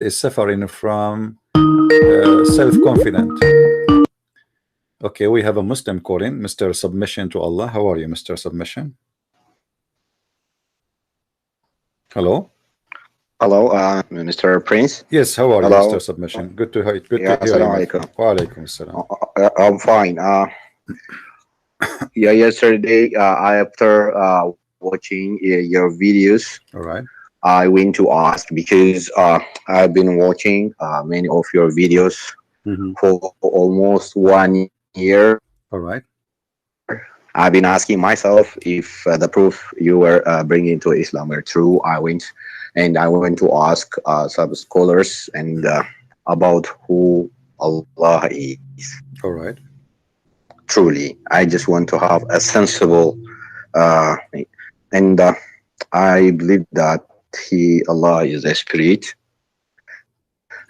is suffering from self-confident. Okay, we have a Muslim calling, Mr. Submission to Allah. How are you, Mr. Submission? Hello. Hello, Mr. Prince. Yes, how are you, Hello. Mr. Submission? Good to hear. Good Yeah, to hear you. assalamu alaikum. Wa alaikum assalam. I'm fine. Yeah, yesterday, after watching your videos, All right. I went to ask because I've been watching many of your videos for almost 1 year. All right. I've been asking myself if the proof you were bringing to Islam were true. I went to ask some scholars and about who Allah is. All right. Truly, I just want to have a sensible, and I believe that Allah is a spirit.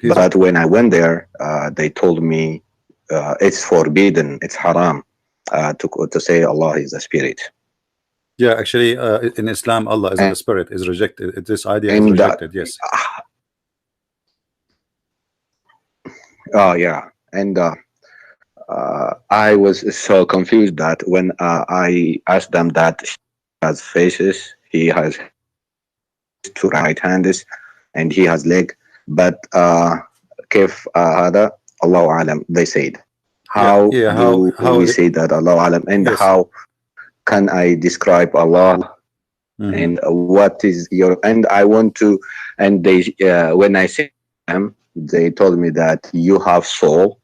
But when I went there, they told me it's forbidden, it's haram to say Allah is a spirit. Yeah, actually, in Islam, Allah is a spirit, is rejected. This idea is rejected. Yes. Oh yeah, and I was so confused that when I asked them that he has faces, he has two right hands, and he has leg, but كيف هذا الله أعلم, they said. How do we say that Allah أعلم, and yes, how can I describe Allah? And what is your, and I want to, and they when I say them, they told me that you have soul.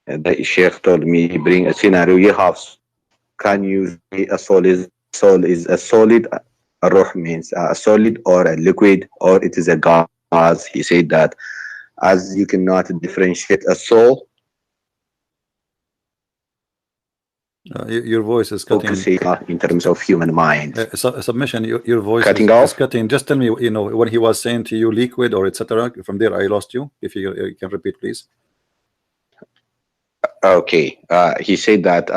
The Sheikh told me, bring a scenario, you have, can you say a soul is a solid, a ruh means a solid or a liquid, or it is a gas. He said that as you cannot differentiate a soul, your voice is cutting in terms of human mind. Submission, your voice cutting is cutting. Just tell me, when he was saying to you liquid or etc. From there I lost you. If you can repeat, please. Okay, he said that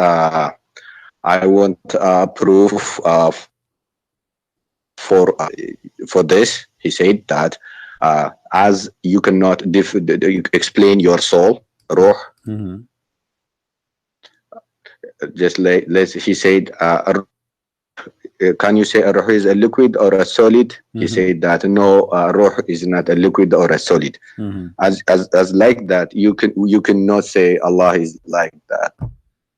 I want proof for this. He said that as you cannot explain your soul, ruh. Just like he said, can you say a ruh is a liquid or a solid? He said that no, ruh is not a liquid or a solid. As like that, you cannot say Allah is like that.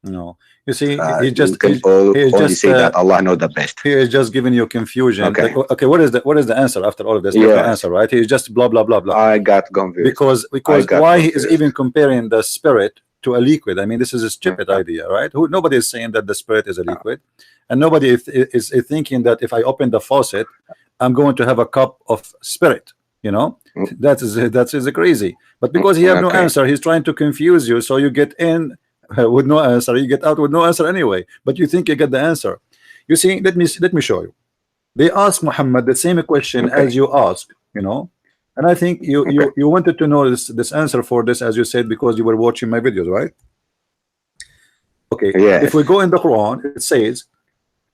No, you see, he just say that Allah knows the best. He is just giving you confusion. Okay, okay, what is the answer after all of this? There's no answer, right? He's just blah blah blah blah. I got confused because why he is even comparing the spirit to a liquid? I mean, this is a stupid idea, right? Nobody is saying that the spirit is a liquid, and nobody is thinking that if I open the faucet, I'm going to have a cup of spirit. That is crazy. But because he has no answer, he's trying to confuse you, so you get in with no answer, you get out with no answer anyway, but you think you get the answer. You see, let me show you. They asked Muhammad the same question as you asked, and I think you wanted to know this answer for this, as you said, because you were watching my videos, right? Okay, yes. If we go in the Quran, it says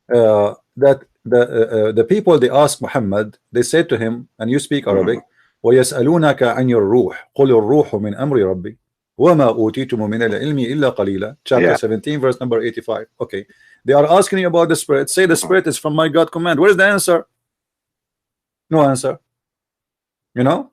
that the people, they asked Muhammad, they said to him, and you speak Arabic, وَيَسْأَلُونَكَ عَنْ الرُّوحِ قُلِ الرُّوحُ مِنْ أَمْرِ رَبِّي وَمَا أُوتِيتُمُ مِنَ الْعِلْمِ إِلَّا قَلِيلًا. Chapter 17, verse number 85. Okay, they are asking you about the spirit. Say the spirit is from my God command. Where is the answer? No answer. And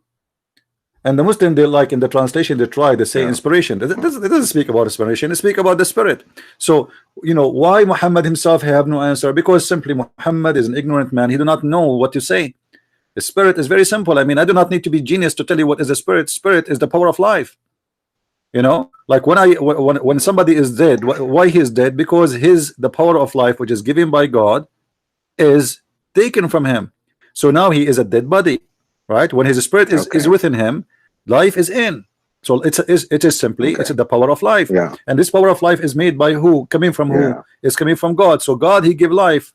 the Muslim, they like in the translation, they try, they say inspiration. It doesn't speak about inspiration, it speaks about the spirit. So why Muhammad himself have no answer? Because simply Muhammad is an ignorant man. He do not know what to say. The spirit is very simple. I mean, I do not need to be genius to tell you what is the spirit. Spirit is the power of life. Like when somebody is dead, why he is dead? Because the power of life, which is given by God, is taken from him. So now he is a dead body, right? When his spirit is within him, life is in. So it is simply it's the power of life. And this power of life is made by who? Coming from who? It's coming from God. So God, he give life.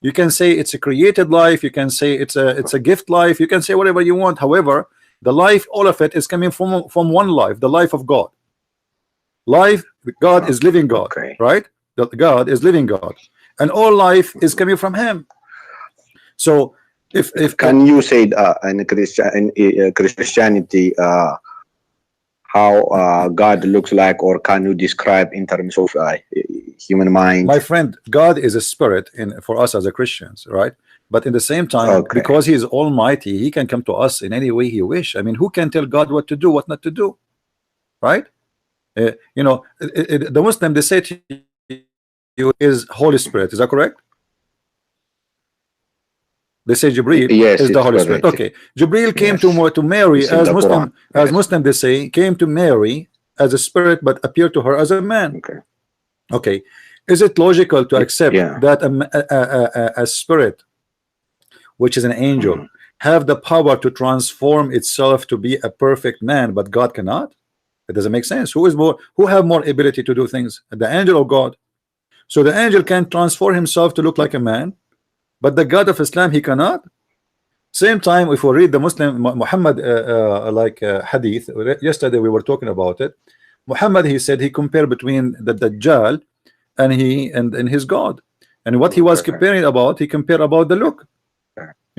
You can say it's a created life. You can say it's a gift life. You can say whatever you want. However, the life, all of it is coming from one life, the life of God. Life, God is living God, right? God is living God, and all life is coming from him. So If Can you say in Christianity how God looks like, or can you describe in terms of human mind? my friend, God is a spirit for us as a Christians, right? But in the same time, Okay. because he is almighty, he can come to us in any way he wish. I mean, who can tell God what to do, what not to do, right? You know, the Muslim, they say to you is Holy Spirit. Is that correct? They say Jibreel Yes, is the it's Holy Spirit. correct. Okay, Jibreel came Yes. to Mary It's in as the Muslim, Quran. Yes. they say, came to Mary as a spirit, but appeared to her as a man. Okay. Okay, is it logical to accept Yeah. that a spirit, which is an angel, Mhm. have the power to transform itself to be a perfect man, but God cannot? It doesn't make sense. Who have more ability to do things, the angel or God? So the angel can transform himself to look like a man, but the God of Islam, he cannot. Same time, if we read the Muslim Muhammad hadith, yesterday we were talking about it. Muhammad, he said he compared between the Dajjal and his God, and what he was Okay. comparing about, he compared about the look,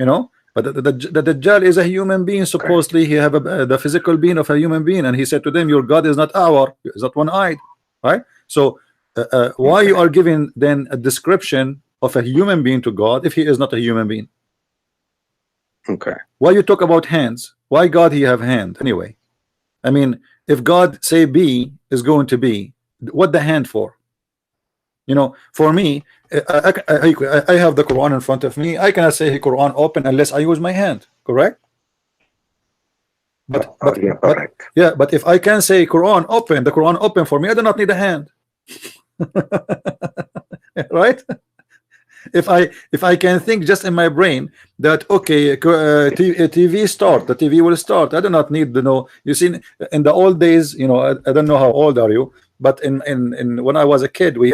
you know. But the Dajjal is a human being. Supposedly he have the physical being of a human being, and he said to them, your God is not is not one-eyed, right? So why you are giving then a description of a human being to God if he is not a human being? Okay. Why you talk about hands? Why God he have hand anyway? I mean, if God say be is going to be, what the hand for? You know, for me, I have the Quran in front of me. I cannot say Quran open unless I use my hand, correct? But Yeah, correct. yeah, but if I can say Quran open, the Quran open for me, I do not need a hand. Right? If I can think just in my brain that okay, TV start, the TV will start. I do not need to know. You see, in the old days, you know, I don't know how old are you, but in when I was a kid, we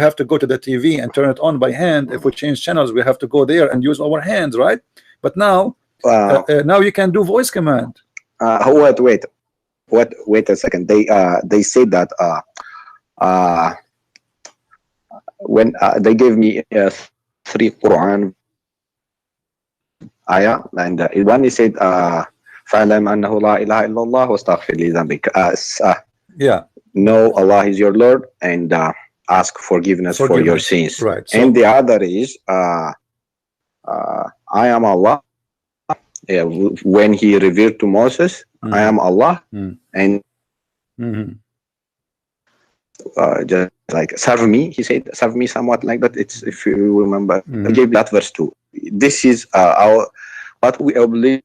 have to go to the TV and turn it on by hand. If we change channels, we have to go there and use our hands, right? But now now you can do voice command. Wait a second. They said that when they gave me 3 Quran ayah, and one he said فَعْلَمْ أَنَّهُ لَا إِلَهَ إِلَّا اللَّهُ وَاسْتَغْفِرْ لِذَنبِكَ. Yeah. Know Allah is your Lord, and ask forgiveness for your sins. Right. So, and the other is I am Allah. When he revealed to Moses, I am Allah, and just like serve me, he said serve me, somewhat like that. It's, if you remember, I gave that verse too. This is what we obliged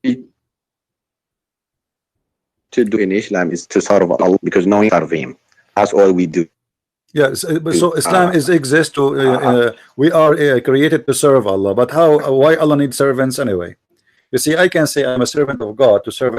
to do in Islam is to serve Allah, because knowing serve him, that's all we do. Yes, so Islam exists to we are created to serve Allah, but why Allah needs servants anyway? You see, I can say I'm a servant of God to serve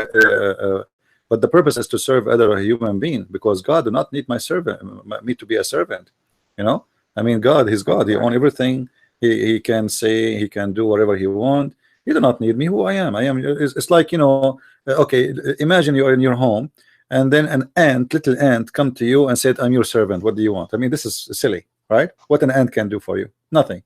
but the purpose is to serve other human being, because God do not need me to be a servant, you know. I mean, God, he's God, he owns everything. He can say, he can do whatever he wants. He do not need me. Who I am, it's like, you know, okay, imagine you're in your home and then an little ant come to you and said, I'm your servant, what do you want? I mean, this is silly, right? What an ant can do for you? Nothing.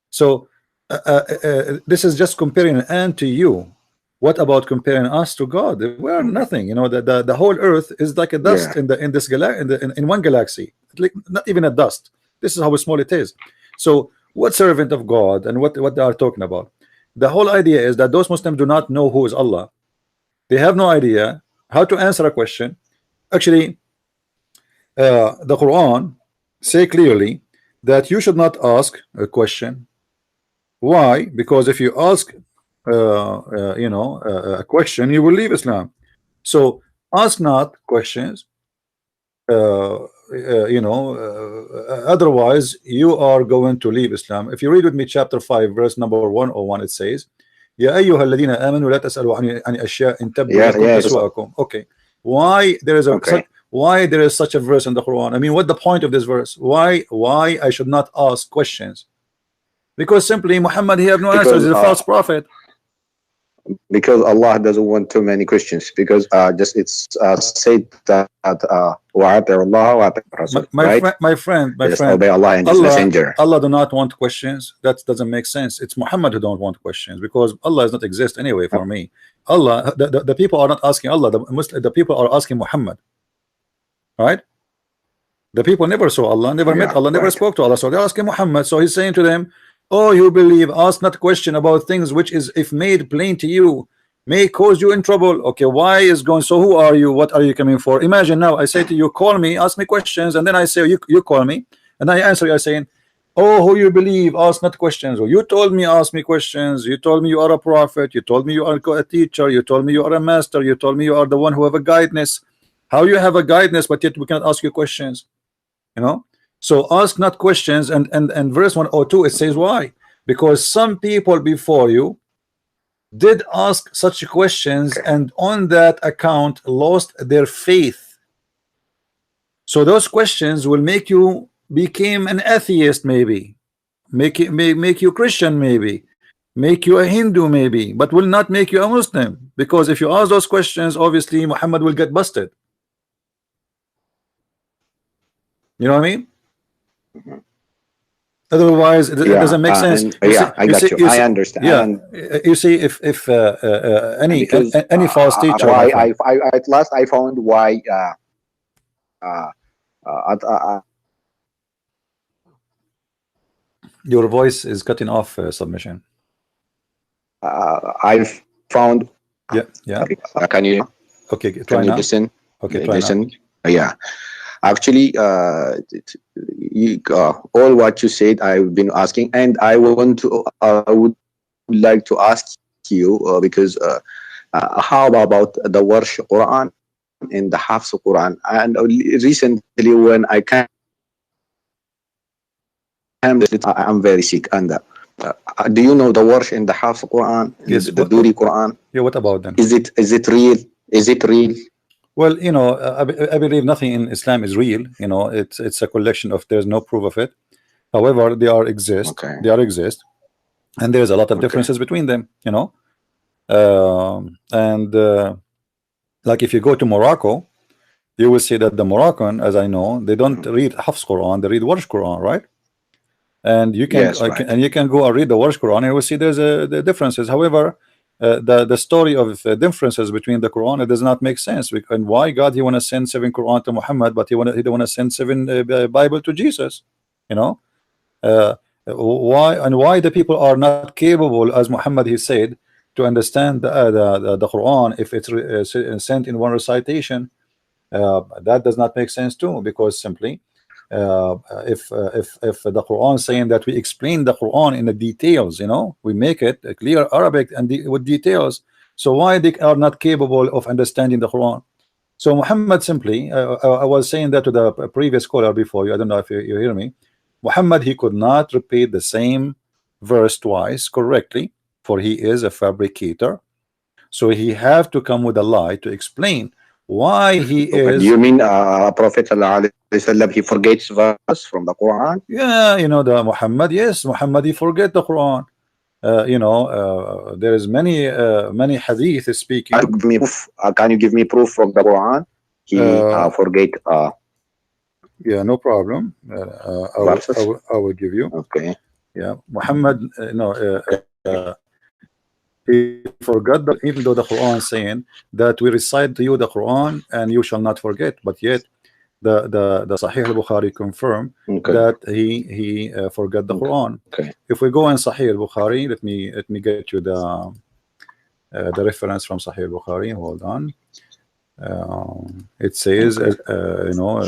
So this is just comparing an ant to you. What about comparing us to God? We're nothing, you know. The whole earth is like a dust in this in one galaxy, like not even a dust. This is how small it is. So what servant of God and what they are talking about? The whole idea is that those Muslims do not know who is Allah. They have no idea how to answer a question. Actually, the Quran say clearly that you should not ask a question. Why? Because if you ask you know, a question, you will leave Islam. So ask not questions, you know, otherwise you are going to leave Islam. If you read with me chapter 5 verse number 101, it says, يا أيها الذين آمنوا لا تسألوا عن أشياء إن تبدو لكم تسؤكم. Okay, why there is why there is such a verse in the Quran? I mean, what the point of this verse? Why I should not ask questions? Because simply Muhammad, he have no answers. He's a false prophet. because Allah doesn't want too many Christians, because just it's said that وَأَطِيعُوا اللَّهَ وَأَطِيعُوا الرَّسُولَ, right? my friend, Just obey Allah and His messenger. Allah do not want questions. That doesn't make sense. It's Muhammad who don't want questions, because Allah does not exist anyway for me. Allah, the people are not asking Allah. The people are asking Muhammad, right? The people never saw Allah, never met Allah, never spoke to Allah, so they're asking Muhammad. So he's saying to them, oh, you believe, ask not question about things which is, if made plain to you, may cause you in trouble. Okay, why is going? So who are you? What are you coming for? Imagine now I say to you, call me, ask me questions, and then I say you call me, and I answer you, I saying, oh, who you believe, ask not questions. Or you told me ask me questions, you told me you are a prophet, you told me you are a teacher, you told me you are a master, you told me you are the one who have a guidance. How you have a guidance, but yet we cannot ask you questions? You know, so ask not questions. And verse 102, it says why? Because some people before you did ask such questions, and on that account lost their faith. So those questions will make you become an atheist, maybe make you Christian, maybe make you a Hindu, maybe, but will not make you a Muslim, because if you ask those questions, obviously Muhammad will get busted. You know what I mean? Otherwise, it doesn't make sense. I got you. I understand. Yeah, you see, if any false teacher. Why I at last I found why. Your voice is cutting off. Submission. I found. Yeah. Can you? Okay. Can you listen? Okay. Listen. Yeah. Actually, all what you said, I've been asking, and I would like to ask you because how about the Warsh Quran and the Hafs Quran? And recently, when I came, I'm very sick. And do you know the Warsh and the Hafs Quran? Yes. The Duri Quran. Yeah. What about them? Is it real? Is it real? Well, you know, I believe nothing in Islam is real. You know, it's a collection of, there's no proof of it. However, they are exist. Okay. They are exist, and there's a lot of differences between them. You know, like if you go to Morocco, you will see that the Moroccan, as I know, they don't read Hafs Quran, they read Warsh Quran, right? And you can and you can go and read the Warsh Quran, and you will see there's the differences. However, the story of differences between the Quran, it does not make sense. And why God he want to send 7 Quran to Muhammad, but he don't want to send 7 Bible to Jesus? You know, why the people are not capable, as Muhammad he said, to understand the Quran if it's sent in one recitation? That does not make sense too, because simply if the Quran saying that we explain the Quran in the details, you know, we make it a clear Arabic and with details, so why they are not capable of understanding the Quran? So Muhammad simply, I was saying that to the previous caller before you, I don't know if you hear me. Muhammad, he could not repeat the same verse twice correctly, for he is a fabricator. So he have to come with a lie to explain why he is. You mean Prophet he forgets verse from the Quran? Yeah, you know, the Muhammad, yes, Muhammad he forget the Quran. You know, there is many hadith speaking. Can you give me proof from the Quran? He forget. Yeah, no problem. I will give you. Okay. Yeah, Muhammad, he forgot that, even though the Quran is saying that we recite to you the Quran and you shall not forget, but yet the Sahih al-Bukhari confirm that he forgot the Quran. If we go in Sahih al-Bukhari, let me get you the reference from Sahih al-Bukhari. Hold on. It says, you know,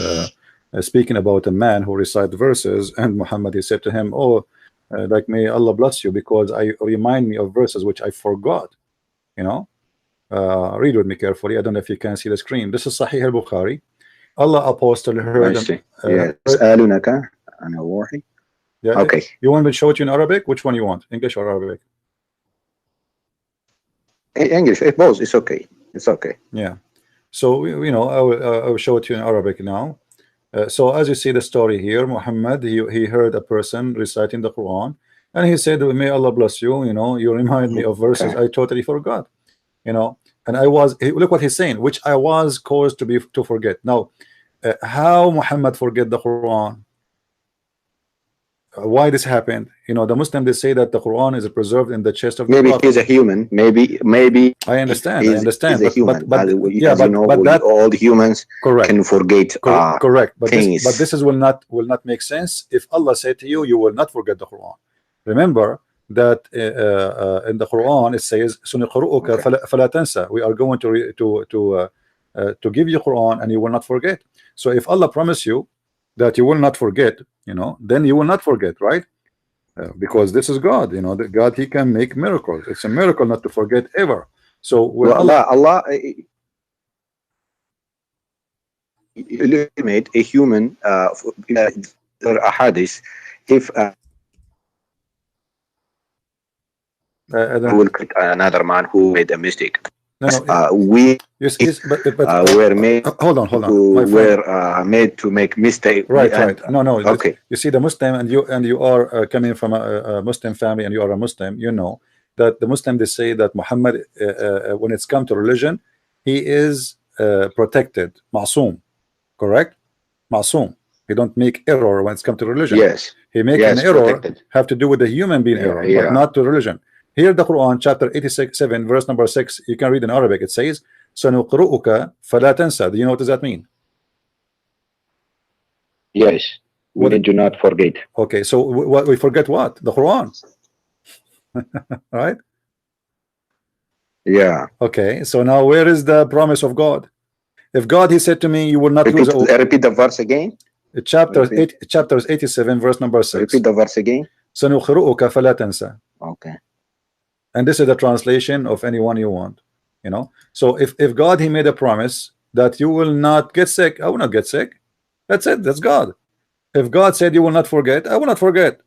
speaking about a man who recited verses, and Muhammad he said to him, oh, like may Allah bless you, because I remind me of verses which I forgot. You know, read with me carefully. I don't know if you can see the screen. This is Sahih al-Bukhari. Allah apostle heard them. Yeah. Okay. You want me to show it you in Arabic? Which one you want? English or Arabic? English. Both. It's okay. It's okay. Yeah. So you know, I will show it to you in Arabic now. So as you see the story here, Muhammad he heard a person reciting the Quran, And he said, may Allah bless you, you know, you remind me of verses I totally forgot, you know. And I was, look what he's saying, which I was caused to forget. Now, how Muhammad forget the Quran? Why this happened? You know, the Muslim, they say that the Quran is preserved in the chest of the Maybe Prophet. he's a human. Maybe I understand. he's a human. But yeah, you know, that all the humans can forget. Correct. But things. This will not make sense if Allah said to you, you will not forget the Quran. Remember that in the Quran it says, "Suniqru'uka fala tansa." We are going to give you Quran and you will not forget. So if Allah promised you that you will not forget, you know, then you will not forget, right? Because this is God, you know, that God, he can make miracles. It's a miracle not to forget ever. So when Allah eliminate a human or a hadith if will create another man who made a mistake. We were made. Hold on. We're made to make mistake. Right. No. Okay. You see, the Muslim, and you are coming from a Muslim family, and you are a Muslim. You know that the Muslim, they say that Muhammad, when it's come to religion, he is protected, ma'soom, correct? Ma'soom. He don't make error when it's come to religion. Yes. He make an error have to do with the human being error, but not to religion. Here, the Quran, chapter 87, verse number 6, you can read in Arabic. It says, "Sanuqru'uka fala tansa." Do you know what does that mean? Yes. We do not forget. Okay, so what we forget? What? The Quran, right? Yeah. Okay, so now where is the promise of God? If God, he said to me, you will not lose. Repeat the verse again. Chapters 87, verse number 6. Repeat the verse again. Sanuqru'uka fala tansa. Okay. And this is the translation of anyone you want, you know. So if God, he made a promise that you will not get sick, I will not get sick. That's it. That's God. If God said you will not forget, I will not forget.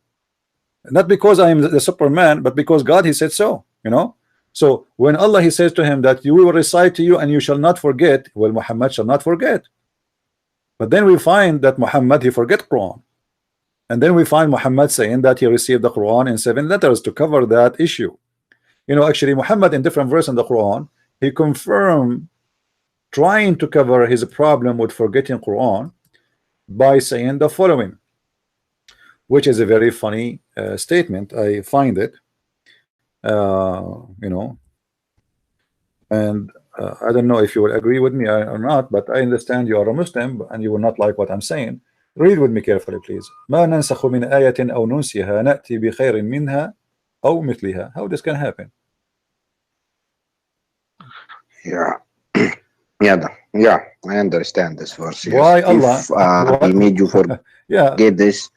Not because I am the Superman, but because God, he said so, you know. So when Allah, he says to him that you will recite to you and you shall not forget, well, Muhammad shall not forget. But then we find that Muhammad, he forget Quran. And then we find Muhammad saying that he received the Quran in 7 letters to cover that issue. You know, actually, Muhammad in different verses in the Quran, he confirmed trying to cover his problem with forgetting Quran by saying the following, which is a very funny statement. I find it, you know, and I don't know if you will agree with me or not, but I understand you are a Muslim and you will not like what I'm saying. Read with me carefully, please. ما ننسخ من آية أو ننسها نأتي بخير منها أو مثلها. How this can happen? Yeah, I understand this verse. Yes. Why Allah? If He made you forget this,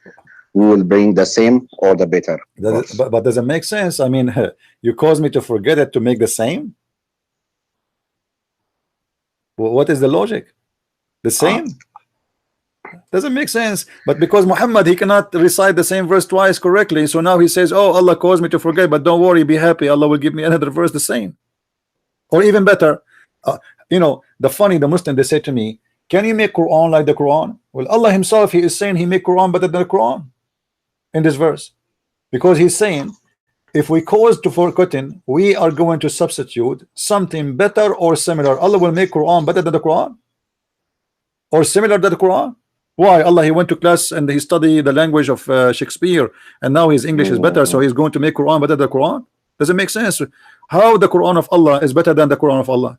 we will bring the same or the better. But does it make sense? I mean, you caused me to forget it to make the same. What is the logic? The same doesn't make sense. But because Muhammad, he cannot recite the same verse twice correctly, so now he says, oh, Allah caused me to forget, but don't worry, be happy, Allah will give me another verse the same, or even better. You know, the Muslim, they say to me, can you make Quran like the Quran? Well, Allah himself, he is saying he make Quran better than the Quran in this verse, because he's saying if we cause to forgetting, we are going to substitute something better or similar. Allah will make Quran better than the Quran or similar to the Quran. Why? Allah, he went to class and he studied the language of Shakespeare, and now his English is better, so he's going to make Quran better than the Quran. Does it make sense? How the Quran of Allah is better than the Quran of Allah?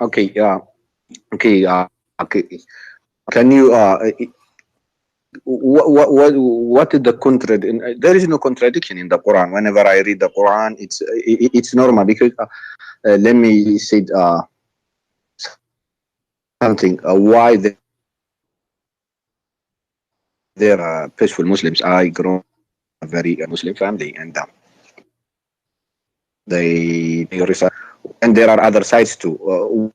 Okay. Can you what is the contradiction? There is no contradiction in the Quran. Whenever I read the Quran, it's normal, because let me say something. Why they're peaceful Muslims. I grew up in a very Muslim family, and they recite, and there are other sides too.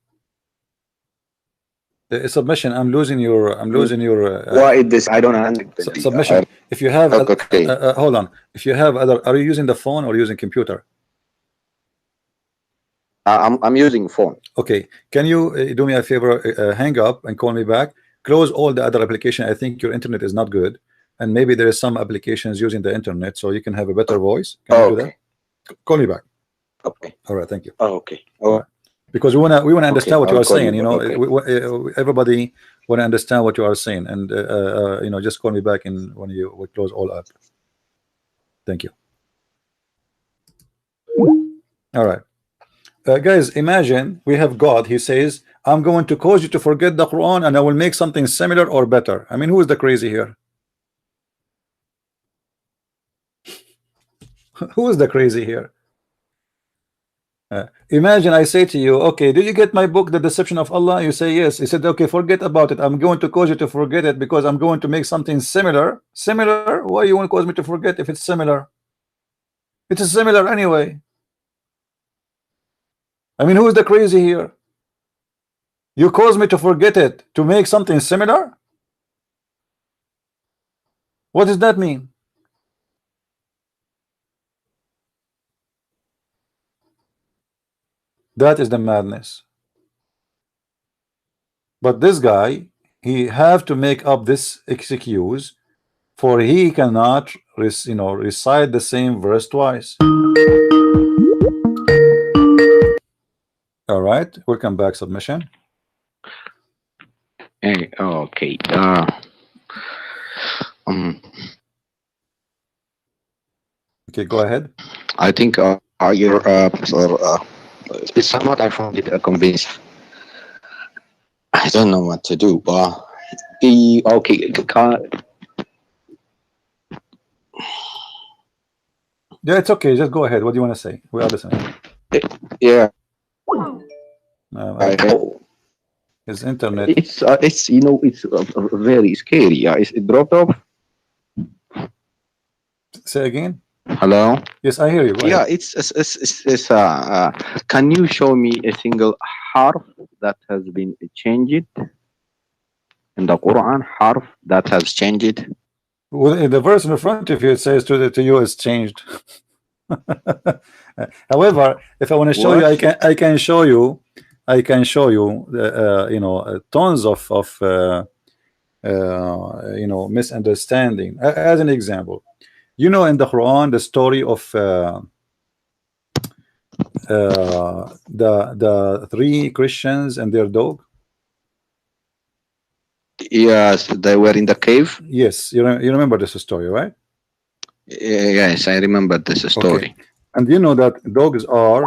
The submission. I'm losing your. Why is this? I don't understand. Submission. If you have, okay. Hold on. If you have other, are you using the phone or using computer? I'm using phone. Okay. Can you do me a favor? Hang up and call me back. Close all the other application. I think your internet is not good. and maybe there is some applications using the internet, so you can have a better voice. Can you do that? Call me back. Okay. All right, thank you. Okay. Oh, Because we wanna understand what you I'll are call saying. you You know, back. Okay. everybody wanna understand what you are saying, and you know, just call me back in when we close all up. Thank you. All right, guys. Imagine we have God. He says, "I'm going to cause you to forget the Quran, and I will make something similar or better." I mean, who is the crazy here? Who is the crazy here? Imagine I say to you, okay, did you get my book, The Deception of Allah? You say yes. He said, okay, forget about it. I'm going to cause you to forget it because I'm going to make something similar. Similar? Why you want to cause me to forget if it's similar? It is similar anyway. I mean, who is the crazy here? You cause me to forget it to make something similar? What does that mean? That is the madness. But this guy, he have to make up this excuse, for he cannot recite the same verse twice. All right, welcome back. Submission. Hey, okay. Okay, go ahead. I think your it's somewhat I found it convincing. I don't know what to do. Okay. Yeah, it's okay. Just go ahead. What do you want to say? We are listening. Yeah. His internet. It's you know it's very scary. Yeah, it dropped off. Say again. Hello. Yes, I hear you. Go Yeah, ahead. it's can you show me a single harf that has been changed in the Quran? Harf that has changed. Well, in the verse in front of you, it says to you it's changed. However, if I want to show you, I can show you. I can show you tons of misunderstanding. As an example, in the Quran, the story of the 3 Christians and their dog. Yes, they were in the cave. Yes, you remember this story, right? Yes, I remember this story. Okay. And you know that dogs are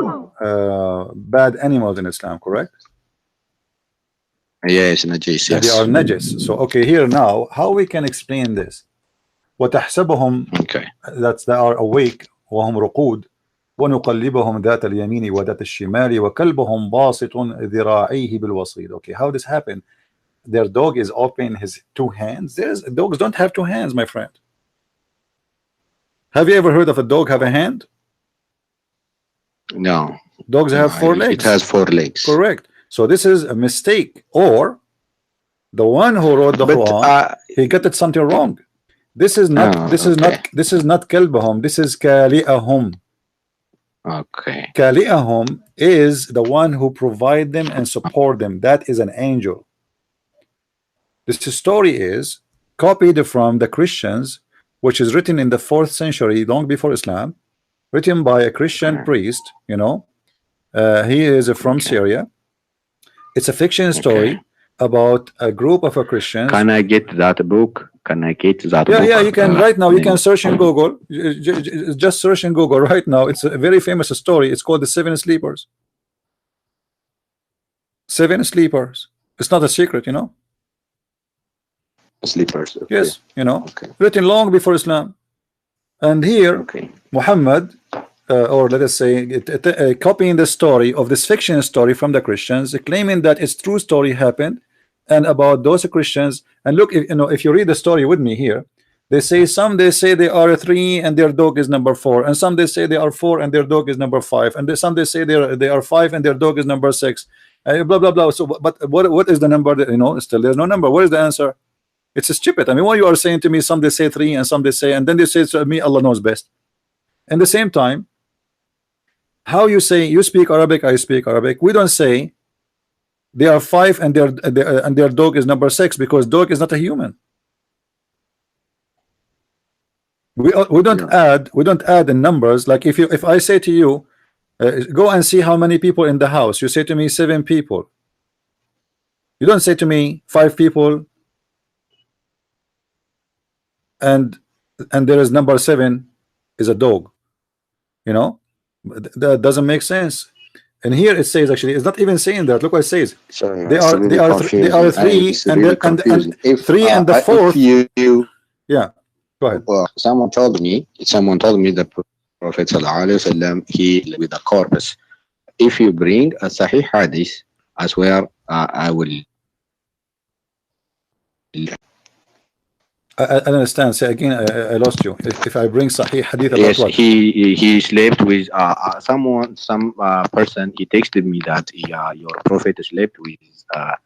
bad animals in Islam, correct? Yes, najis. Yes, they are najis. So okay, here now, how we can explain this? وتحسبهم, okay, that they are awake, وهم رقود, ونقلبهم ذات اليمين وذات الشمال وكلبهم باسط ذراعيه بالوصيد. Okay, how this happened? Their dog is opening his 2 hands. Dogs don't have 2 hands, my friend. Have you ever heard of a dog have a hand? No. Dogs have 4 legs. It has 4 legs. Correct. So this is a mistake, or the one who wrote the Quran, he got it something wrong. This is not. This is not kalbahum. This is kali'ahum. Okay. Kali'ahum is the one who provide them and support them. That is an angel. This story is copied from the Christians, which is written in the 4th century, long before Islam, written by a Christian priest. He is from Syria. It's a fiction story about a group of Christians. Can I get that book? Can I get that book? Yeah, you can right now. You can search in Google. Just search in Google right now. It's a very famous story. It's called The 7 Sleepers. 7 Sleepers. It's not a secret, Sleepers. Okay. Yes, written long before Islam. And here, Muhammad, or let us say, copying the story of this fiction story from the Christians, claiming that its true story happened, and about those Christians. And look, if you read the story with me here, they say they say they are 3 and their dog is number 4, and some they say they are 4 and their dog is number 5, and some they say they are 5 and their dog is number 6, blah blah blah. So, but what is the number? That, still there's no number. What is the answer? It's stupid. I mean, what you are saying to me, some they say 3 and some they say, and then they say to me, Allah knows best. At the same time, how you say you speak Arabic, I speak Arabic. We don't say they are 5 and their dog is number 6, because dog is not a human. We don't add in numbers. Like if I say to you, go and see how many people in the house, you say to me 7 people. You don't say to me 5 people and there is number 7 is a dog. You know, that doesn't make sense. And here it says, actually it's not even saying that. Look what it says. Sorry, They are 3 and 3 and the 4th. Yeah, go ahead. Well, someone told me the Prophet ﷺ, he with the corpus. If you bring a Sahih Hadith, I swear I will. I understand. Say again. I lost you. If I bring Sahih Hadith about Yes, what? he slept with some person. He texted me that your Prophet slept with a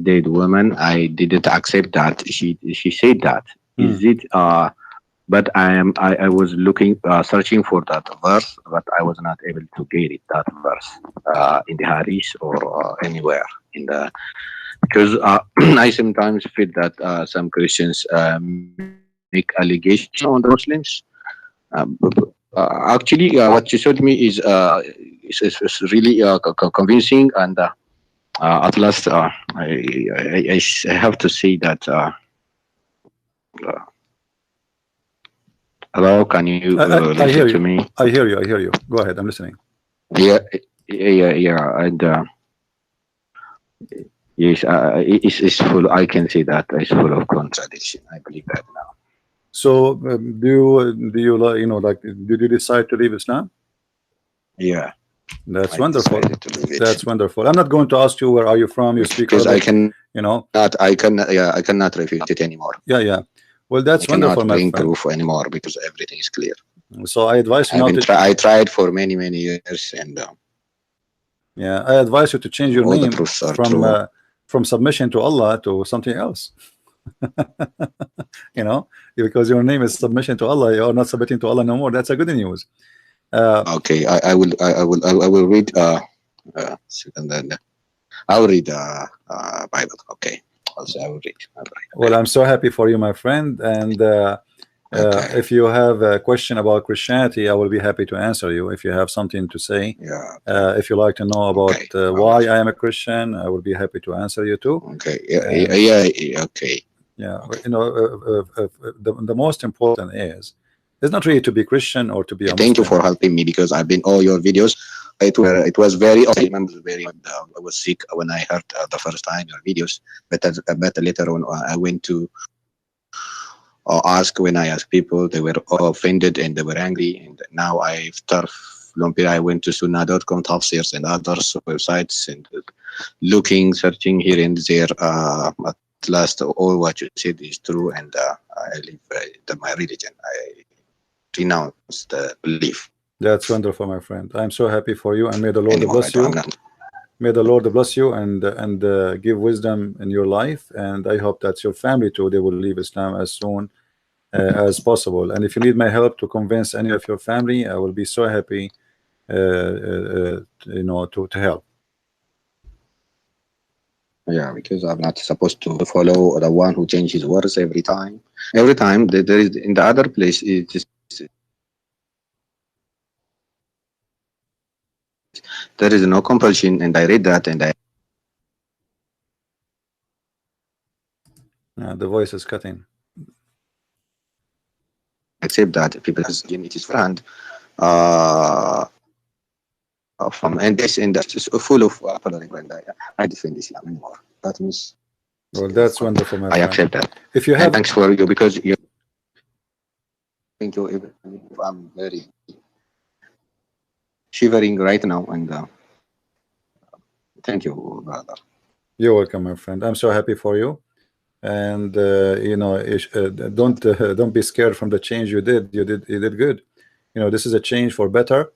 dead woman. I didn't accept that. She said that. Is it? But I was looking, searching for that verse, but I was not able to get it, that verse in the Hadith or anywhere in the, because I sometimes feel that some Christians make allegations on the Muslims. Actually, what you showed me is really convincing, and at last I have to say that. Hello, can you I hear listen to you. me? I hear you. Go ahead. I'm listening. Yeah, and yes, it's full. I can see that it's full of contradiction. I believe that now. So do you like did you decide to leave Islam? Yeah, That's I wonderful. decided to leave it. That's wonderful. I'm not going to ask you where are you from. You speak because Arabic, I cannot refute it anymore. Yeah. Well, that's I cannot wonderful, my bring friend. proof anymore because everything is clear. So I advise you not to. I tried for many years, and yeah, I advise you to change your all the name proofs are true. from submission to Allah to something else. Because your name is submission to Allah, you're not submitting to Allah no more. That's a good news. Okay, I will read. And then I will read Bible. Okay, also I will read. Well, I'm so happy for you, my friend. And Okay. if you have a question about Christianity, I will be happy to answer you. If you have something to say, Yeah. if you like to know about why I am a Christian, I will be happy to answer you too. Okay. Yeah. Okay. Yeah. The most important is it's not really to be Christian or to be a Muslim. Thank you for helping me, because I've been all your videos. It was very. I remember I was sick when I heard the first time your videos, but later on I went to ask. When I asked people, they were all offended and they were angry. And now after long period, I went to Sunnah.com, Tafsirs, and other websites, and searching here and there. At last, all what you said is true, and I live my religion. I renounce the belief. That's wonderful, my friend. I'm so happy for you, and may the Lord bless you. May the Lord bless you and give wisdom in your life. And I hope that your family too, they will leave Islam as soon as possible. And if you need my help to convince any of your family, I will be so happy, to help. Yeah, because I'm not supposed to follow the one who changes words every time. Every time there is in the other place, there is no compulsion, and I read that, and the voice is cutting. Accept that people it is friend from and that is full of and I defend Islam anymore. That means. Well, that's wonderful, my friend. I accept that. If you have, and thanks for you, because you. Thank you. I'm very shivering right now, and thank you, brother. You're welcome, my friend. I'm so happy for you, and don't be scared from the change you did. You did good. This is a change for better,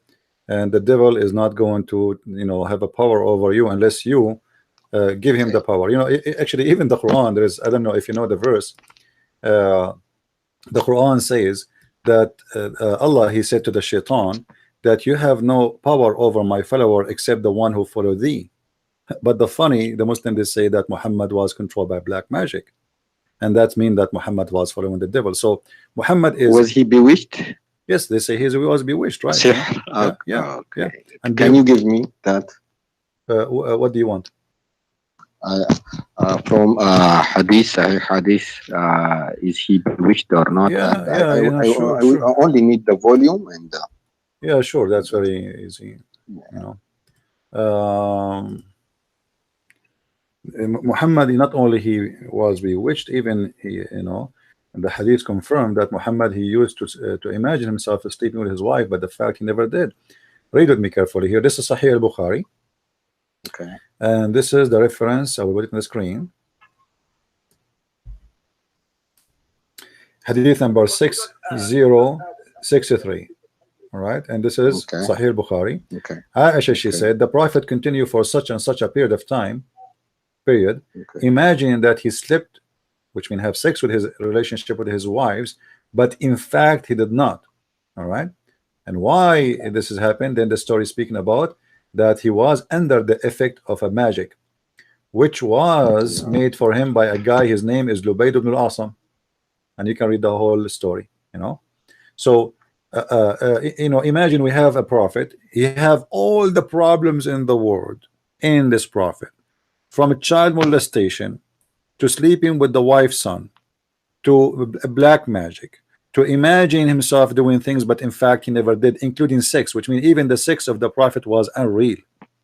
and the devil is not going to have a power over you unless you give him the power. Actually, even the Quran, I don't know if you know the verse. The Quran says that Allah, he said to the shaitan that you have no power over my follower except the one who follow thee. But the Muslims, they say that Muhammad was controlled by black magic. and that means that Muhammad was following the devil. So Muhammad is, Was he bewitched? yes, they say he was bewitched, right? Sihr. Yeah. Okay. And Can you give me that? what do you want? From hadith, Sahih hadith, is he bewitched or not? Yeah, And yeah, sure, I sure. only need the volume and Yeah, sure, that's very easy, you know. Muhammad, not only he was bewitched, even he, you know, the hadith confirmed that Muhammad, he used to imagine himself sleeping with his wife, but the fact he never did. Read with me carefully here. This is Sahih al-Bukhari. Okay. And this is the reference. I will put it on the screen. Hadith number 6063. All right, and this is Okay. Sahih al-Bukhari. Okay. Aisha, she said, the Prophet continued for such and such a period of time, Okay. imagining that he slept, which means have sex with his relationship with his wives, but in fact he did not. All right, and why this has happened? Then the story speaking about that he was under the effect of a magic, which was made for him by a guy. His name is Lubayd ibn al-Asam, and you can read the whole story. You know, so you know, imagine we have a prophet. He have all the problems in the world in this prophet, from child molestation to sleeping with the wife's son, to black magic, to imagine himself doing things, but in fact he never did, including sex, which means even the sex of the prophet was unreal.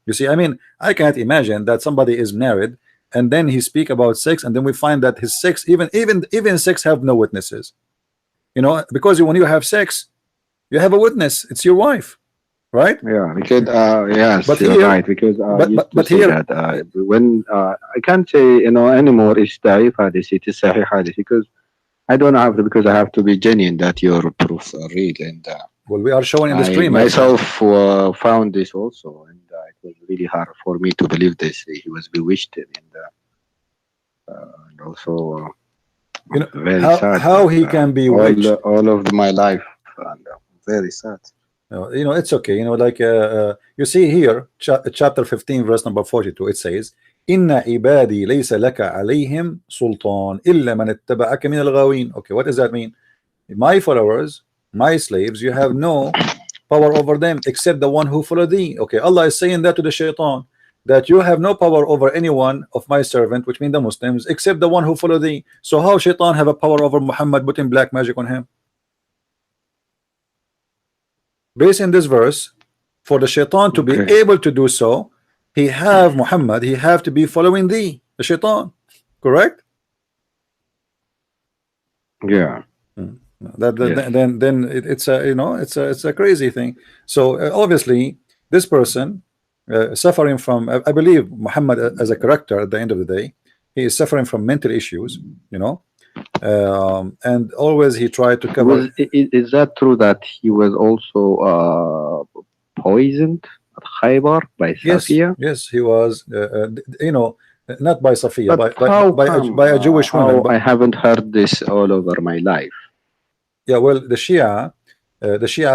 You see, I mean, I can't imagine that somebody is married and then he speak about sex, and then we find that his sex, even sex, have no witnesses. You know, because when you have sex, you have a witness. It's your wife, right? Yeah, because yes, But you're here- right. Because but say here- that when I can't say anymore it's Da'if hadith, it is Sahih hadith, because I don't have to, because I have to be genuine that your proofs are real, and well, we are showing in the I screen myself found this also, and it was really hard for me to believe this. He was bewitched, and also You know, very how- sad. how he can be bewitched. all of my life, and very sad. You know, it's okay. You know, like you see here, chapter 15, verse number 42. It says, "Inna ibadi laysa laka alayhim sultan illa man ittaba'aka min al-ghawin." Okay, what does that mean? My followers, my slaves, you have no power over them except the one who follow thee. Okay, Allah is saying that to the shaitan, that you have no power over anyone of my servant, which means the Muslims, except the one who follow thee. So how shaitan have a power over Muhammad, putting black magic on him? Based in this verse, for the shaitan to be Okay. able to do so, he have Muhammad, he have to be following thee, the shaitan, correct? Yeah. That then it's a, you know, it's a crazy thing. So obviously this person suffering from, I believe Muhammad as a character, at the end of the day, he is suffering from mental issues, you know, and always he tried to cover. Is that true that he was also poisoned at Khaybar by Yes, Safiya? yes, he was, you know, not by Safiya, But by how by come, a Jewish how woman. But, I haven't heard this all over my life. yeah, well, the Shia,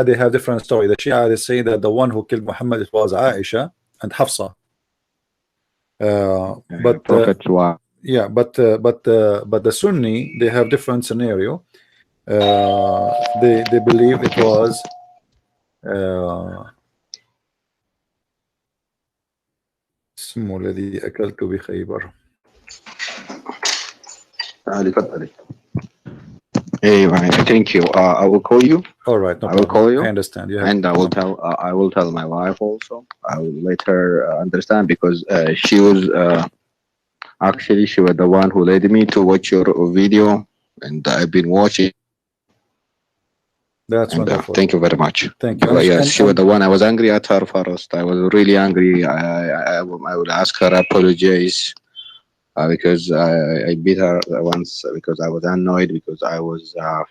they have different story. The Shia, they say that the one who killed Muhammad, it was Aisha and Hafsa. But Prophet's wife. yeah, but the Sunni, they have different scenario. They believe it was اسمه الذي أكلت بخيبر. Hey, right. Thank you. I will call you. All right, no I will problem. call you, I understand. You have, and I will tell. I will tell my wife also. I will let her understand, because she was actually she was the one who led me to watch your video, and I've been watching. That's And wonderful. thank you very much. Thank you. Yes, And- she was the one. I was angry at her first. I was really angry. I would ask her apologize because I beat her once because I was annoyed, because I was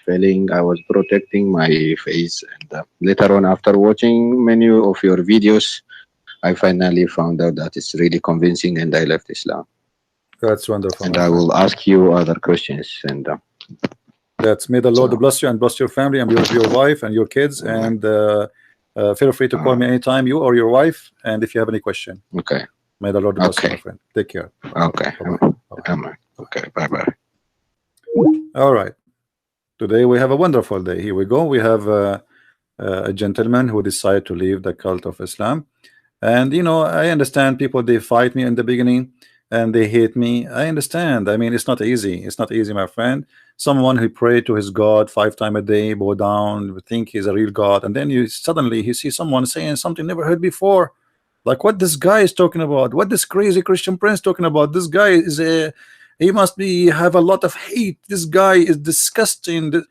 feeling I was protecting my face. And later on, after watching many of your videos, I finally found out that it's really convincing, and I left Islam. That's wonderful. And my I friend. will ask you other questions. And That's, may the Lord So- bless you and bless your family and your wife and your kids. And feel free to call me anytime, you or your wife. And if you have any question, okay, may the Lord bless you, Okay. my friend. Take care. okay, Bye-bye. Bye-bye. okay, bye bye. All right. Today we have a wonderful day. Here we go. We have a gentleman who decided to leave the cult of Islam. And you know, I understand people, they fight me in the beginning and they hate me. I understand. I mean, it's not easy. It's not easy, my friend. Someone who pray to his God 5 times a day, bow down, think he's a real God, and then you suddenly you see someone saying something never heard before. Like what this guy is talking about, what this crazy Christian Prince talking about. This guy is a, he must be have a lot of hate. This guy is disgusting.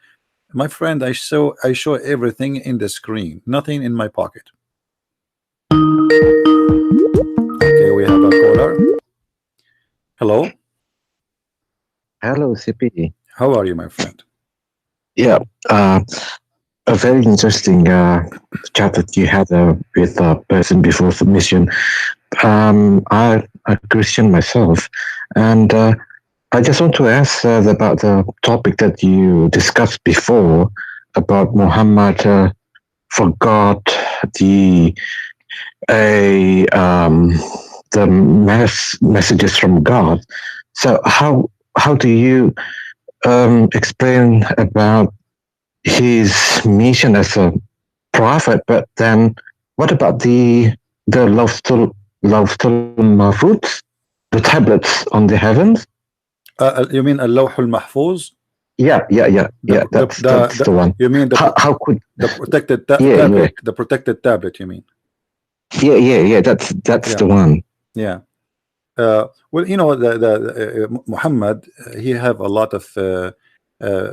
My friend, I show everything in the screen, nothing in my pocket. Okay, we have a caller. Hello. Hello, CP. How are you, my friend? Yeah, a very interesting chat that you had with a person before submission. I'm a Christian myself, and I just want to ask about the topic that you discussed before about Muhammad forgot the messages from God. So how do you explain about his mission as a prophet? But then what about the Lawful Mahfuz, the tablets on the heavens? You mean Al-Lawh al-Mahfuz? Yeah. That's the one. You mean the how could the protected tablet? Yeah. The protected tablet, you mean? Yeah. That's the one. Yeah. Well, you know, the Muhammad, he have a lot of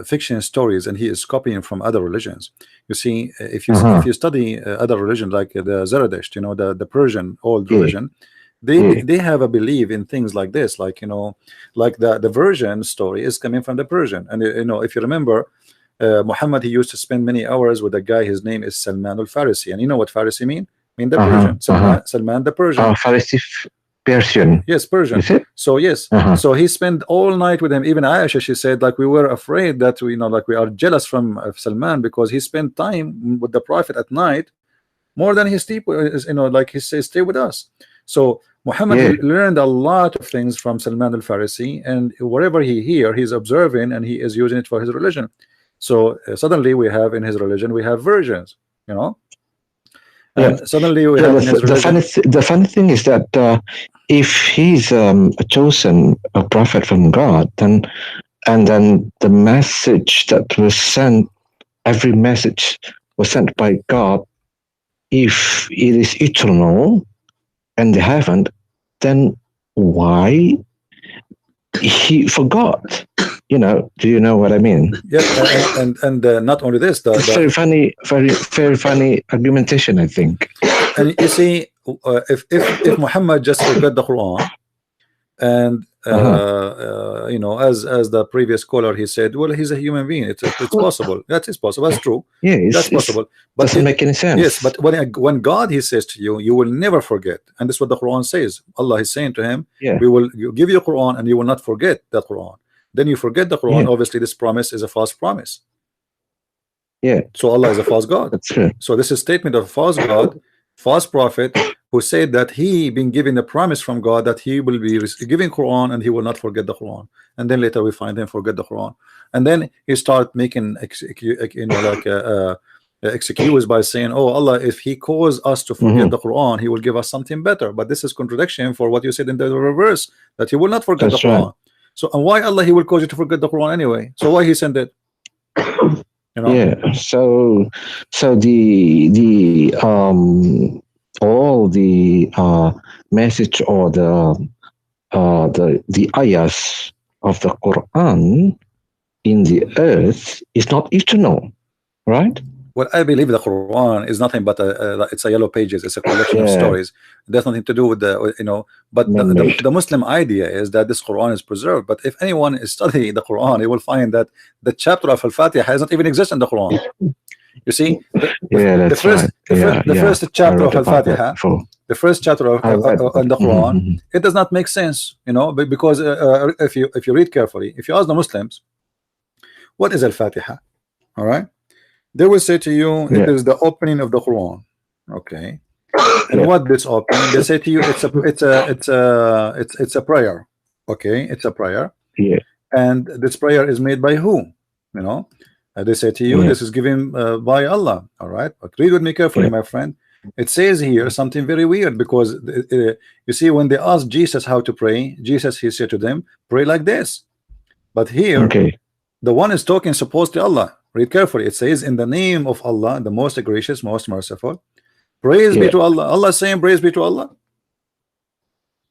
fiction stories, and he is copying from other religions. You see, if you study other religions like the Zoroastrian, you know, the Persian old religion, they have a belief in things like this, like, you know, like the version story is coming from the Persian. And you know, if you remember, Muhammad, he used to spend many hours with a guy, his name is Salman al-Farisi, and you know what Farisi mean? I mean the Persian. Salman the Persian. Farisi Persian. Yes, Persian. Is it? So yes, so he spent all night with him. Even Aisha, she said, like, we were afraid that we, you know, like we are jealous from Salman because he spent time with the Prophet at night more than he sleep, you know, like he says, stay with us. So Muhammad learned a lot of things from Salman al-Farisi, and whatever he hear, he's observing and he is using it for his religion. So suddenly we have in his religion, we have versions, you know. And suddenly we have the funny thing is that if he's a chosen prophet from God, then the message that was sent, every message was sent by God. If it is eternal and they haven't, then why he forgot? You know, do you know what I mean? Yeah, and not only this, very funny argumentation, I think. And you see, if Muhammad just forgot the Quran, and you know, as the previous caller, he said, well, he's a human being. It's possible. That is possible. That's true. Yeah, that's possible. But doesn't make any sense. Yes, but when God, he says to you, you will never forget, and this is what the Quran says. Allah is saying to him, we will give you the Quran, and you will not forget the Quran. Then you forget the Quran. Obviously, this promise is a false promise. Yeah. So Allah is a false God. That's true. So this is a statement of a false God, false prophet, who said that he been given a promise from God that he will be giving Quran and he will not forget the Quran. And then later we find him forget the Quran. And then he start making you know, like excuse by saying, oh, Allah, if he caused us to forget the Quran, he will give us something better. But this is contradiction for what you said in the reverse, that he will not forget the Quran. Right. So, and why Allah, he will cause you to forget the Quran anyway? So why he sent it? You know? Yeah. So the all the message or the ayahs of the Quran in the earth is not eternal, right? Well, I believe the Quran is nothing but it's a yellow pages. It's a collection of stories. There's nothing to do with the, you know. But the Muslim idea is that this Quran is preserved. But if anyone is studying the Quran, he will find that the chapter of Al-Fatiha has not even exist in the Quran. You see, the first chapter of Al-Fatiha, the first chapter of the Quran, it does not make sense, you know, because if you read carefully, if you ask the Muslims, what is Al-Fatiha? All right. They will say to you, it is the opening of the Quran. Okay. And what this opening? They say to you, it's a prayer. Okay, it's a prayer. Yeah. And this prayer is made by who? You know, they say to you, Yeah. this is given by Allah. All right, but read with me carefully, Yeah. my friend. It says here something very weird, because you see, when they asked Jesus how to pray, Jesus, he said to them, pray like this. But here, Okay. the one is talking supposed to Allah. Read carefully. It says, in the name of Allah, the most gracious, most merciful. Praise be Yeah. to Allah. Allah is saying praise be to Allah.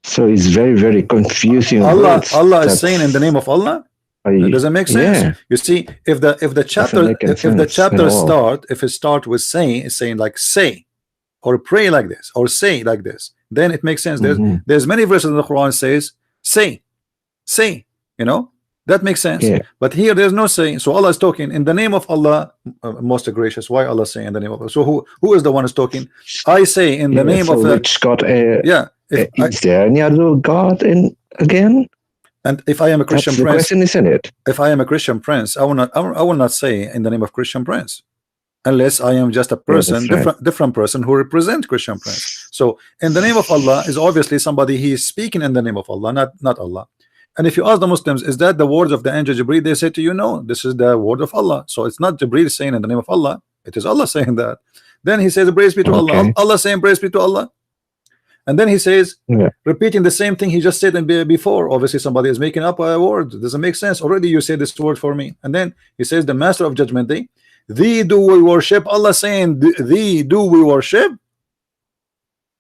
So it's very, very confusing. Allah words. is saying in the name of Allah. It doesn't make sense. Yeah. You see, if the chapter make any if the sense at chapter all. start with saying like say, or pray like this, or say like this, then it makes sense. Mhm. There's many verses in the Quran says say, you know, that makes sense. Yeah. But here there's no saying. So Allah is talking in the name of Allah, most gracious. Why Allah saying in the name of Allah? So who is the one who's talking? I say in the Yeah, name so of the which God? yeah. Is there any other God in again? And if I am a Christian That's the prince, question, isn't it? if I am a Christian prince, I will not say in the name of Christian prince, unless I am just a person, that's right. different person who represent Christian prince. So in the name of Allah is obviously somebody he is speaking in the name of Allah, not Allah. And if you ask the Muslims, is that the words of the angel Jibreel? They say to you, no, this is the word of Allah. So it's not Jibreel saying in the name of Allah, it is Allah saying that. Then he says praise be to Allah. Okay. Allah saying praise be to Allah. And then he says, Yeah. repeating the same thing he just said before. Obviously somebody is making up a word. It doesn't make sense. Already you said this word for me. And then he says, the master of judgment day, thee do we worship. Allah saying, thee do we worship.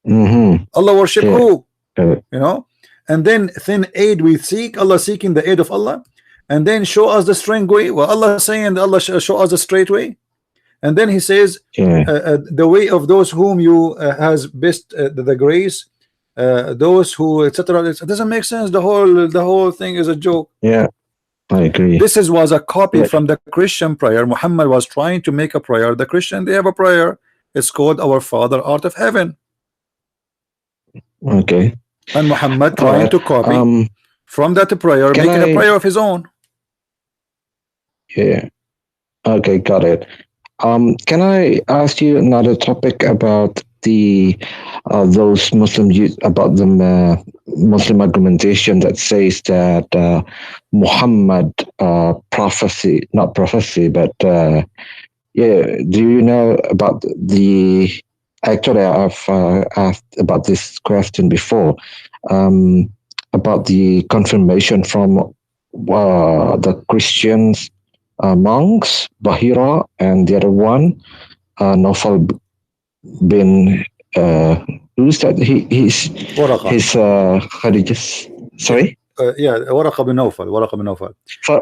Mm-hmm. Allah worship Yeah. who? Yeah. You know. And then aid we seek. Allah seeking the aid of Allah. And then show us the straight way. Well, Allah saying, Allah show us the straight way. And then he says, Yeah. the way of those whom you has best the grace, those who etc. It doesn't make sense. The whole thing is a joke. Yeah. I agree. This was a copy Yeah. from the Christian prayer. Muhammad was trying to make a prayer. The Christian, they have a prayer. It's called Our Father Art of Heaven. Okay. And Muhammad All trying right. to copy from that prayer, Can making a I- prayer of his own. Yeah. Okay, got it. Can I ask you another topic about the those Muslim about the Muslim argumentation that says that Muhammad prophecy, not prophecy, but yeah. Do you know about the? Actually, I've asked about this question before, about the confirmation from the Christians. Monks, Bahira, and the other one, Nawfal bin, who's that? He's Waraqa. Khadijah's, sorry? Yeah, Waraqa bin Nawfal. Waraqa bin Nawfal.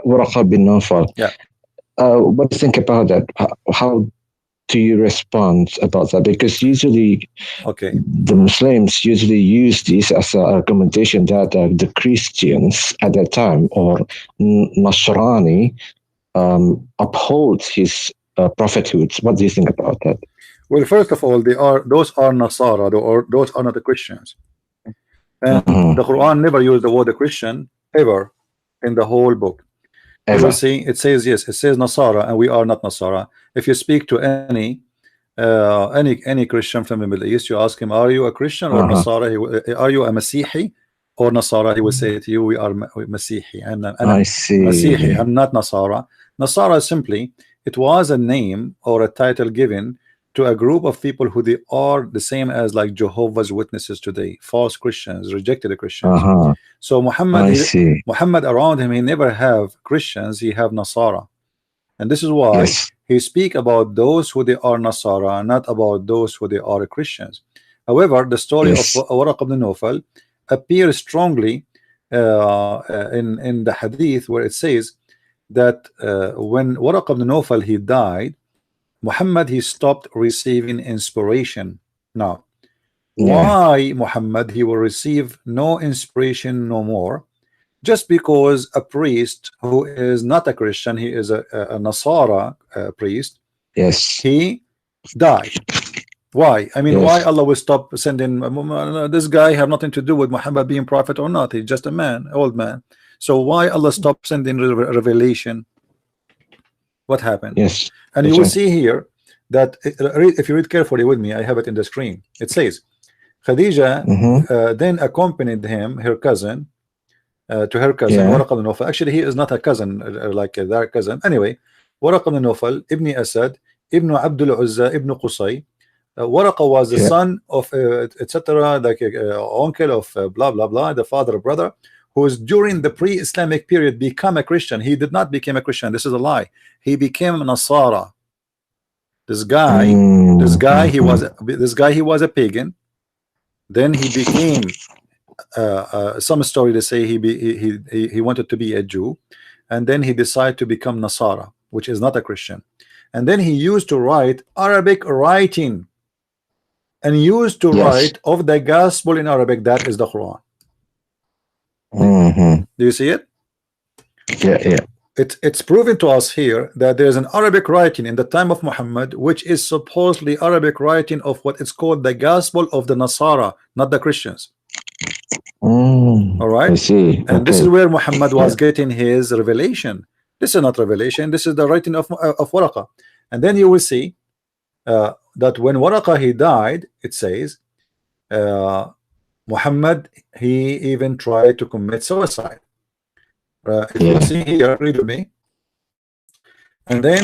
Waraqa bin Nawfal. Yeah. What do you think about that? How do you respond about that? Because usually Okay. the Muslims usually use this as an argumentation that the Christians at that time, or Nasrani, upholds his prophethood. What do you think about that? Well, first of all, those are Nasara, those are not the Christians. And the Quran never used the word Christian ever in the whole book. You Ever. will see it says, yes, it says Nasara, and we are not Nasara. If you speak to any Christian from the Middle East, you ask him, are you a Christian or Nasara? Are you a Masihi or Nasara? He will say to you, we are Masihi. And I see. Masihi, I'm not Nasara. Nasara simply, it was a name or a title given to a group of people who they are the same as like Jehovah's Witnesses today, false Christians, rejected Christians. So Muhammad around him, he never have Christians, he have Nasara. And this is why he speak about those who they are Nasara, not about those who they are Christians. However, the story of Waraq ibn Nawfal appears strongly in the hadith, where it says that when Waraq ibn Nawfal he died, Muhammad he stopped receiving inspiration. Now, why Muhammad he will receive no inspiration no more? Just because a priest who is not a Christian, he is a Nasara priest, he died. Why? I mean, why Allah will stop sending this guy? Have nothing to do with Muhammad being prophet or not. He's just a man, old man. So why Allah stop sending revelation? What happened? And you will see here that if you read carefully with me, I have it in the screen. It says Khadija then accompanied him, her cousin, to her cousin Yeah. Waraq ibn Nawfal. Actually, he is not a cousin like their cousin. Anyway, Waraq ibn Nawfal, Ibn Asad, Ibn Abdul Uzza, Ibn Qusay. Waraqa was the Yeah. son of etc. like uncle of blah blah blah, the father brother, who is during the pre-Islamic period become a Christian. He did not become a Christian. This is a lie. He became a Nasara. This guy, he was a pagan. Then he became some story to say he wanted to be a Jew, and then he decided to become Nasara, which is not a Christian. And then he used to write Arabic writing, and used to Yes. write of the gospel in Arabic. That is the Quran. Mhm. Do you see it? Yeah, yeah. It's proven to us here that there is an Arabic writing in the time of Muhammad, which is supposedly Arabic writing of what is called the gospel of the Nasara, not the Christians. All right. I see. And this Okay. is where Muhammad was getting his revelation. This is not revelation. This is the writing of Waraqa. And then you will see that when Waraqa he died, it says Muhammad, he even tried to commit suicide. If you see here, read with me. And then,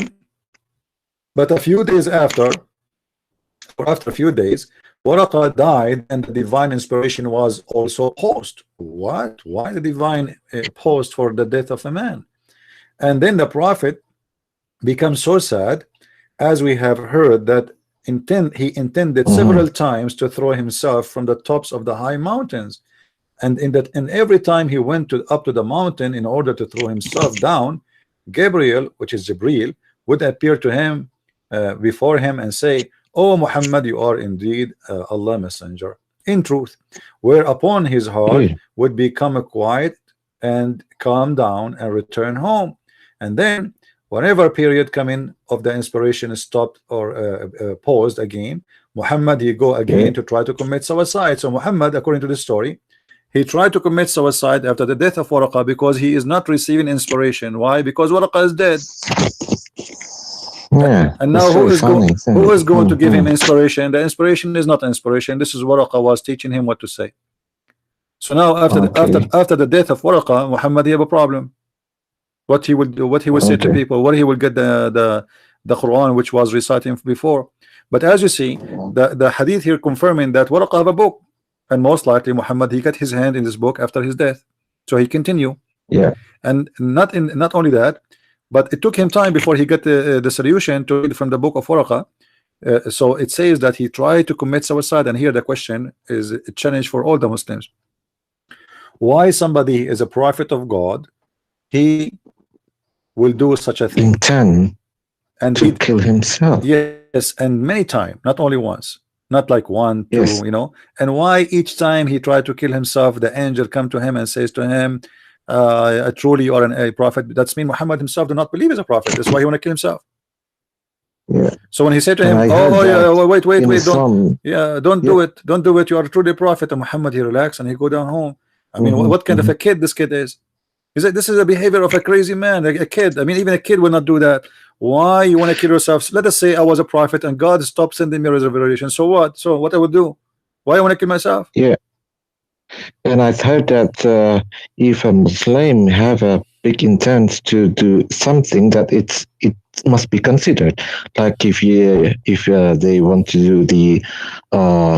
but a few days after, or after a few days, Waraqa died, and the divine inspiration was also paused. What? Why the divine paused for the death of a man? And then the prophet becomes so sad, as we have heard, that he intended several times to throw himself from the tops of the high mountains, and every time he went up to the mountain in order to throw himself down, Gabriel, which is Jibril, would appear to him before him and say, "Oh Muhammad, you are indeed Allah messenger in truth," whereupon his heart would become quiet and calm down and return home. And then whenever period coming of the inspiration is stopped or paused again, Muhammad he go again to try to commit suicide. So Muhammad, according to the story, he tried to commit suicide after the death of Waraqa because he is not receiving inspiration. Why? Because Waraqa is dead. Yeah. And now who is going to give him inspiration? The inspiration is not inspiration. This is Waraqa was teaching him what to say. So now after the death of Waraqa, Muhammad he have a problem. What he would do, what he would say to people, what he will get the Quran which was reciting before. But as you see, the hadith here confirming that Waraqa have a book, and most likely Muhammad he got his hand in this book after his death, so he continue. Yeah. And not only that, but it took him time before he got the solution to read from the book of Waraqa. So it says that he tried to commit suicide, and here the question is a challenge for all the Muslims. Why somebody is a prophet of God, he will do such a thing, intend and to kill himself? Yes, and many times, not only once, not like one, two, you know. And why each time he tried to kill himself, the angel come to him and says to him, truly you are a prophet. That's mean Muhammad himself do not believe he's a prophet. That's why he want to kill himself. Yeah. So when he said to him, wait, don't do it, don't do it, you are truly a prophet, and Muhammad he relaxed and he go down home. I mean, what kind of a kid this kid is? He said, this is the behavior of a crazy man, like a kid. I mean, even a kid will not do that. Why you want to kill yourself? Let us say I was a prophet and God stopped sending me revelation. So what? So what I would do? Why I want to kill myself? Yeah. And I've heard that if a Muslim have a big intent to do something, that it must be considered. Like if they want to do the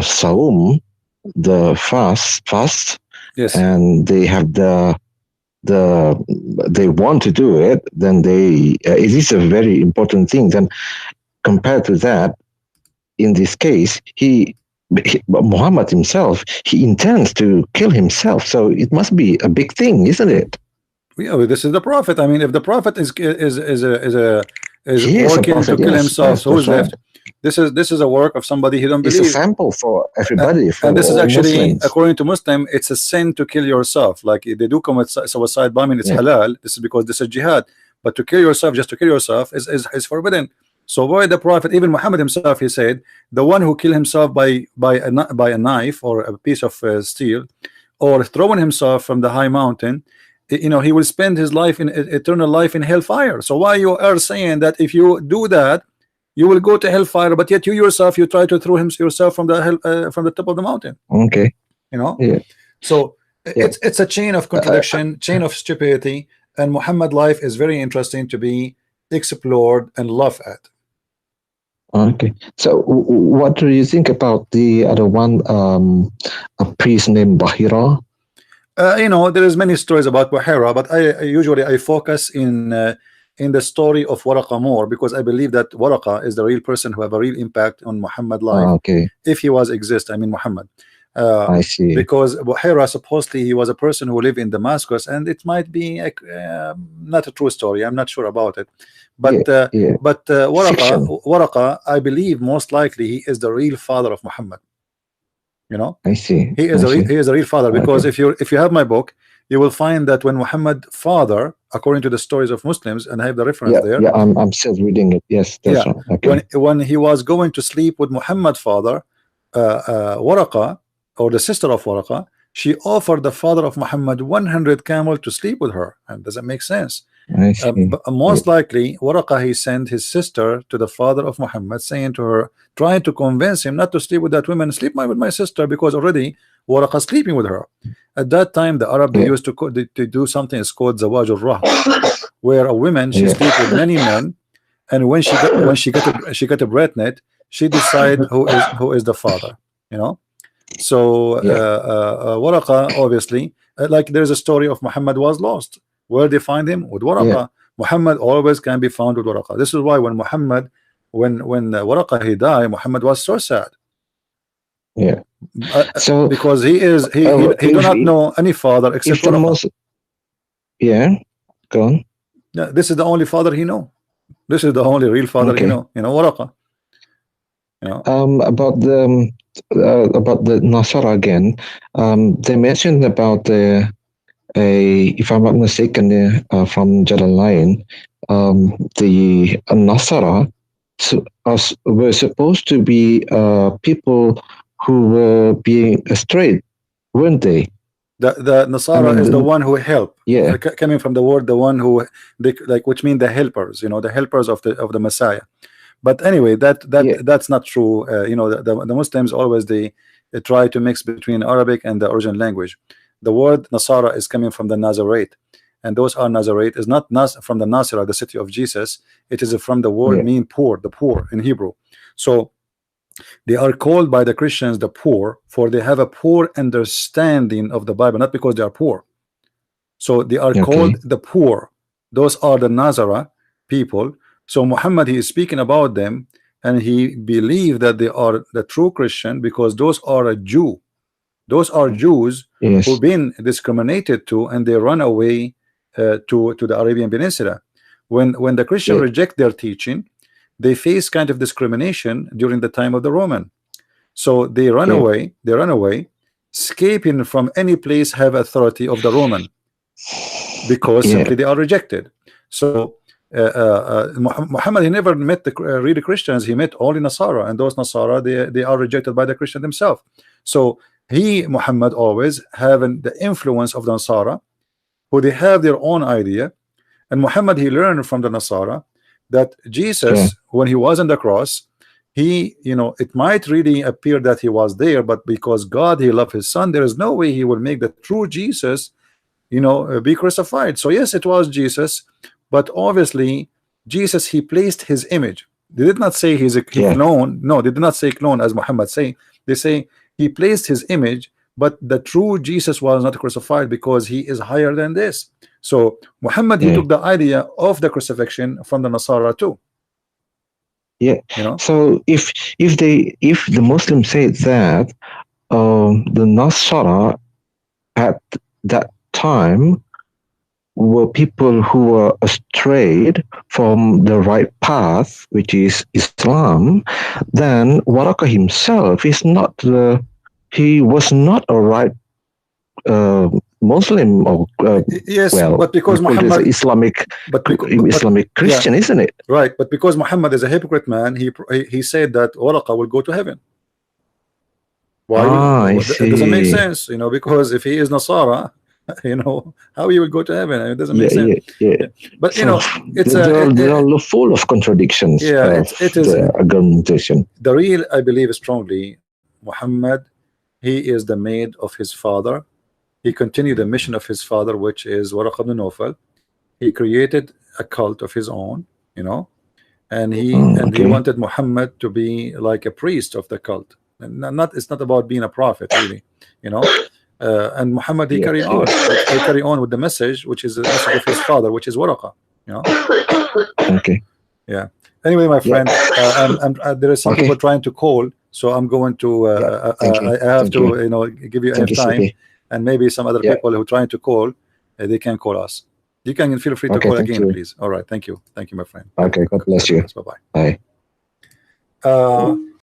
Saum, the fast, yes, and they have they want to do it, then it is a very important thing. Then compared to that, in this case, Muhammad himself, he intends to kill himself, so it must be a big thing, isn't it? Yeah, this is the prophet. I mean, if the prophet is working to kill himself, so who's left? This is a work of somebody he don't believe. It's a sample for everybody. And this is actually Muslims. According to Muslim, it's a sin to kill yourself. Like they do commit suicide bombing, it's halal. This is because this is jihad. But to kill yourself, just to kill yourself, is forbidden. So why the prophet, even Muhammad himself, he said, the one who kill himself by a knife or a piece of steel, or throwing himself from the high mountain, you know, he will spend his life in eternal life in hellfire. So why you are saying that if you do that, you will go to hellfire, but yet you yourself, you try to throw yourself from the top of the mountain? Okay. You know. Yeah. So it's a chain of contradiction, chain of stupidity, and Muhammad life is very interesting to be explored and laughed at. Okay. So what do you think about the other one, a priest named Bahira? There is many stories about Bahira, but I usually focus in the story of Waraqa more, because I believe that Waraqa is the real person who have a real impact on Muhammad life. Okay. If he was exist, I mean Muhammad. I see. Because Buhaira, supposedly he was a person who lived in Damascus, and it might be not a true story. I'm not sure about it, but Waraqa, I believe most likely he is the real father of Muhammad. I see. He is a real father, because if you have my book, you will find that when Muhammad father, according to the stories of Muslims, and I have the reference there. Yeah, I'm still reading it. Yes, that's right. Okay. When he was going to sleep with Muhammad's father, Waraqa, or the sister of Waraqa, she offered the father of Muhammad 100 camel to sleep with her. And does it make sense? But most likely Waraqa, he sent his sister to the father of Muhammad, saying to her, trying to convince him not to sleep with that woman, sleep with my sister, because already Waraqa sleeping with her. At that time the Arab they used to do something is called Zawaj al-Raht, where a woman she sleep with many men, and when she got a pregnant, she decide who is the father. So Waraqa, obviously, like there's a story of Muhammad was lost. Where they find him? With Waraqa. Muhammad always can be found with Waraqa. This is why when Muhammad, when Waraqa he died, Muhammad was so sad. So because he do not know any father except Waraqa. Go on. This is the only father he know. This is the only real father he know. Waraqa. About the Nasara again, they mentioned about if I'm not mistaken, from Jalalain, the Nasara were supposed to be people who were being astray, weren't they? The Nasara is the one who help. Coming from the word, the one who which means the helpers. The helpers of the Messiah. But anyway, that's not true. The Muslims always they try to mix between Arabic and the original language. The word Nasara is coming from the Nazarite, and those are Nazarite is not from the Nasira, the city of Jesus. It is from the word mean poor, the poor in Hebrew. So they are called by the Christians the poor, for they have a poor understanding of the Bible, not because they are poor. So they are called the poor. Those are the Nazara people. So Muhammad, he is speaking about them, and he believed that they are the true Christian, because those are a Jew. Those are Jews who've been discriminated to, and they run away to the Arabian Peninsula. When the Christians reject their teaching, they face kind of discrimination during the time of the Roman. So they run away. They run away, escaping from any place have authority of the Roman, because simply they are rejected. So Muhammad, he never met the really Christians. He met only Nasara, and those Nasara they are rejected by the Christian themselves. So Muhammad always having the influence of the Nasara, who they have their own idea. And Muhammad, he learned from the Nasara that Jesus, when he was on the cross, it might really appear that he was there, but because God, he loved his son, there is no way he will make the true Jesus, be crucified. So yes, it was Jesus, but obviously Jesus, he placed his image. They did not say he's a clone. No, they did not say clone as Muhammad say. They say he placed his image, but the true Jesus was not crucified, because he is higher than this. So Muhammad, he took the idea of the crucifixion from the Nasara too. So if the Muslims say that the Nasara at that time were people who were strayed from the right path, which is Islam, then Waraqa himself is not he was not a right Muslim, or but because Muhammad Islamic Christian, isn't it? Right, but because Muhammad is a hypocrite man, he said that Waraqa will go to heaven. Why? It doesn't make sense, because if he is Nasara, how he will go to heaven. It doesn't make sense. But they are full of contradictions. It is argumentation. The real, I believe strongly, Muhammad, he is the maid of his father. he continued the mission of his father, which is Waraq ibn Nawfal. He created a cult of his own, you know, and he wanted Muhammad to be like a priest of the cult. And it's not about being a prophet, really, you know. And Muhammad, he carry on with the message, which is the message of his father, which is Waraqa, you know. Okay. Yeah. Anyway, my friend, there is some people trying to call, so I'm going to. I have to, you know, give you enough time, and maybe some other people who are trying to call, they can call us. You can feel free to call again, please. All right. Thank you, my friend. Okay. God bless you. Bye bye. Bye.